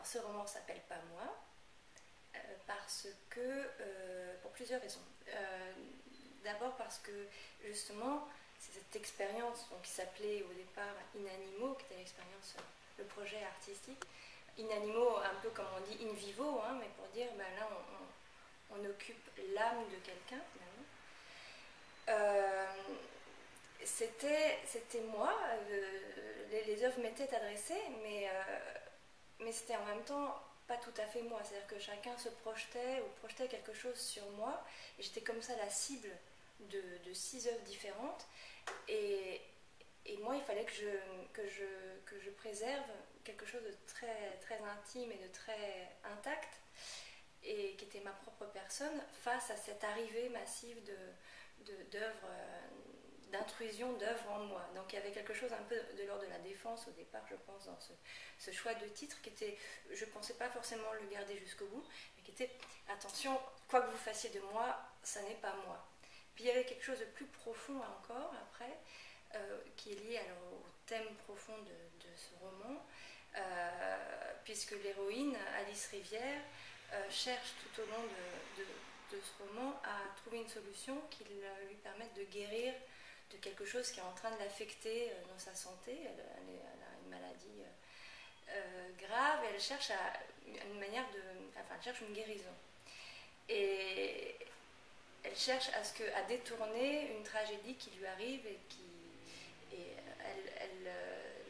Alors ce roman s'appelle Pas moi, parce que, pour plusieurs raisons. D'abord parce que justement, c'est cette expérience qui s'appelait au départ Inanimo, qui était l'expérience, le projet artistique. Inanimo, un peu comme on dit in vivo, hein, mais pour dire, ben là on occupe l'âme de quelqu'un finalement. C'était moi, les œuvres m'étaient adressées, mais c'était en même temps pas tout à fait moi. C'est-à-dire que chacun se projetait ou projetait quelque chose sur moi, et j'étais comme ça la cible de 6 œuvres différentes. Et, et moi, il fallait que je préserve quelque chose de très, très intime et de très intact, et qui était ma propre personne, face à cette arrivée massive d'œuvres, d'intrusion d'œuvres en moi. Donc il y avait quelque chose un peu de l'ordre de la défense au départ, je pense, dans ce choix de titre qui était, je ne pensais pas forcément le garder jusqu'au bout, mais qui était, attention, quoi que vous fassiez de moi, ça n'est pas moi. Puis il y avait quelque chose de plus profond encore après, qui est lié alors au thème profond de ce roman, puisque l'héroïne, Alice Rivière, cherche tout au long de ce roman à trouver une solution qui lui permette de guérir de quelque chose qui est en train de l'affecter dans sa santé. Elle a une maladie grave, et elle cherche elle cherche une guérison. Et elle cherche à détourner une tragédie qui lui arrive,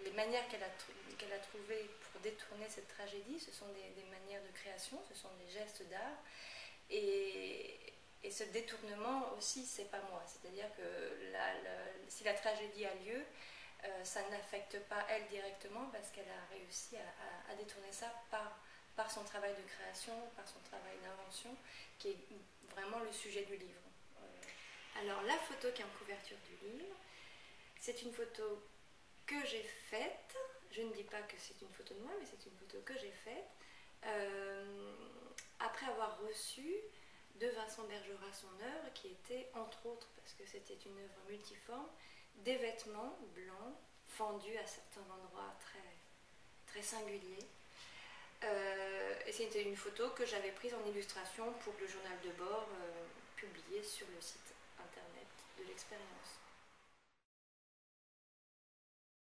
les manières qu'elle a trouvées pour détourner cette tragédie, ce sont des manières de création, ce sont des gestes d'art. Et ce détournement aussi, c'est pas moi. C'est-à-dire que si la tragédie a lieu, ça n'affecte pas elle directement, parce qu'elle a réussi à détourner ça par son travail de création, par son travail d'invention, qui est vraiment le sujet du livre. Alors la photo qui est en couverture du livre, c'est une photo que j'ai faite. Je ne dis pas que c'est une photo de moi, mais c'est une photo que j'ai faite après avoir reçu de Vincent Bergerac son œuvre, qui était, entre autres, parce que c'était une œuvre multiforme, des vêtements blancs fendus à certains endroits très, très singuliers. Et c'était une photo que j'avais prise en illustration pour le journal de bord, publié sur le site internet de l'expérience.